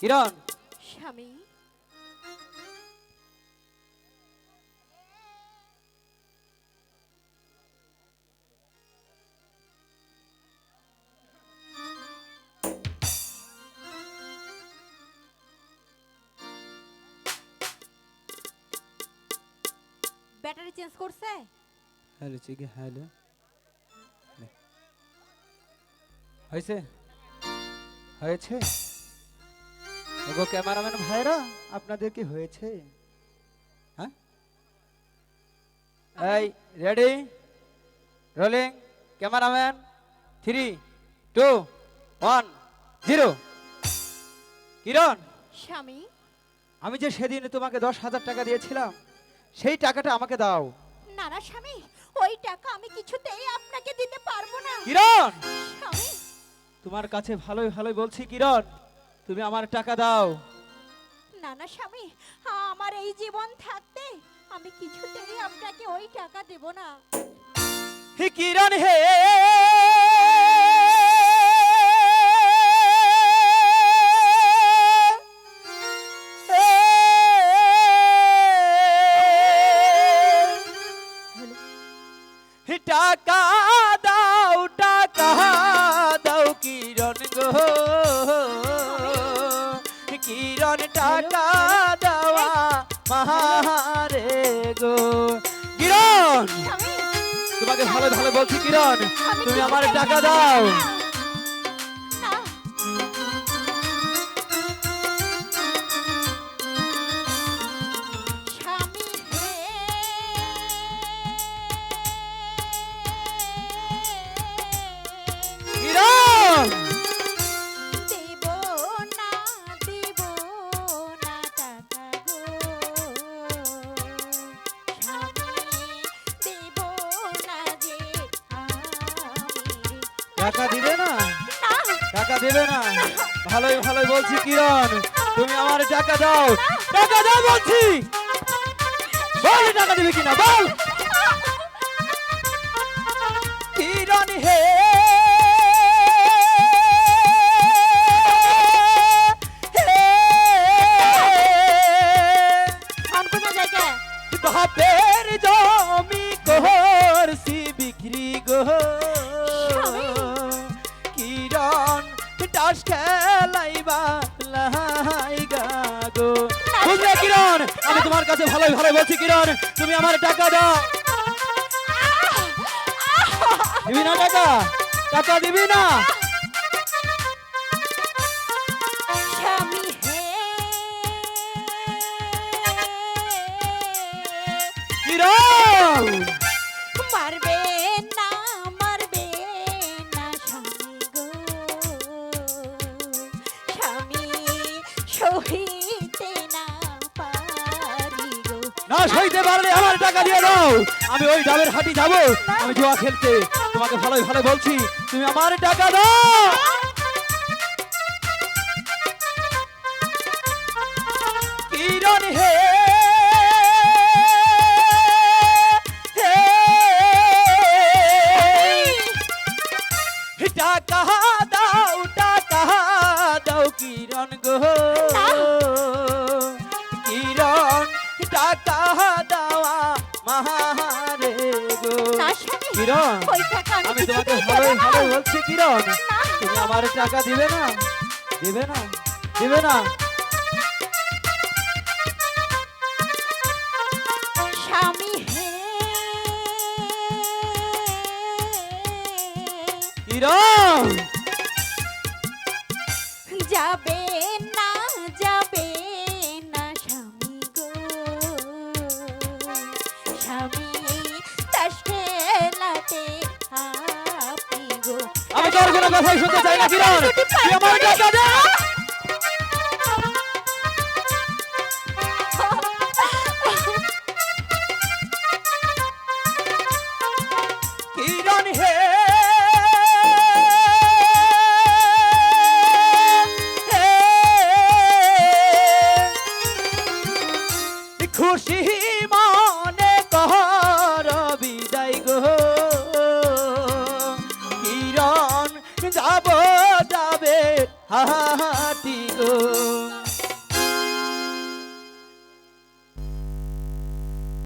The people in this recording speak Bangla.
কিরণ, স্বামী, ব্যাটারি চেঞ্জ করছে? হ্যালো চিকে, হ্যালো হয়েছে হয়েছে। ওগো ক্যামেরাম্যান ভাইরা, আপনাদের কি হয়েছে? হ্যাঁ, এই রেডি, রোলিং, ক্যামেরাম্যান, 3, 2, 1, 0। কিরণ, স্বামী, আমি যে সেদিন তোমাকে 10,000 টাকা দিয়েছিলাম, সেই টাকাটা আমাকে দাও। না না স্বামী, ওই টাকা আমি কিছুতেই আপনাকে দিতে পারবো না। কিরণ, স্বামী, তোমার কাছে ভালোই ভালোই বলছি কিরণ, তুমি আমার টাকা দাও। না না স্বামী, আমার এই জীবন থাকতে আমি কিছুতেই আপনাকে ওই টাকা দেব না। হে কিরণ হে, হে টাকা দাও, টাকা দাও কিরণ গো, কিরণ টাকা দেওয়া মাহারে গো। কিরণ, স্বামী, তোমাকে ভালো ভালো বলছি কিরণ, আমি তুমি আমার কিছুতেই টাকা দেব দাও। না। না। স্বামী হে, কিরণ, দেব না, দেব না টাকা গো। স্বামী, দেব না যে আমি। টাকা দিবে না, না, টাকা দেবে না, ভালোই ভালোই বলছি কিরণ, তুমি আমার টাকা দাও, টাকা দাও বলছি, বল টাকা দিবে কিনা বল। কিরণ হে, ফোন কোথায় যায় কে? বাপের জমি করছি বিক্রি গো, কিরণ টাস খেলাইবা লাইগা গো। বুঝলে কিরণ, আমি তোমার কাছে ভালোই ভালো বলছি কিরণ, তুমি আমার টাকা দাও। দিবি না টাকা, টাকা দিবি না? স্বামী হে, কিরণ, মারবে না, মারবে না স্বামী গো। স্বামী, সহিতে না পারি গো। না সইতে পারলে আমার টাকা দিয়ে দাও, আমি ওই ডাবের হাটি যাবো, আমি জুয়া খেলতে, তোমাকে ভালোই ভালো বলছি, তুমি আমার টাকা দাও। কিরণ হে, টাকা দাও, টাকা দাও কিরণ গো, কিরণ টাকা দেওয়া মাহারে গো। না স্বামী, কিরণ, ওই টাকা আমি তোমাকে কিছুতেই দেব ভালোই না। ভালো বলছি কিরণ, না। তুমি আমার টাকা দিবে না, দিবে না, দিবে না? স্বামী হে, কিরণ, যাবে না, যাবে না স্বামী গো। স্বামী, তাস খেলাতে আপনি গো। আমি তোর কোনো কথাই শুনতে চাই না কিরণ, তুই আমার টাকা দে। কিরণ হে, খুশি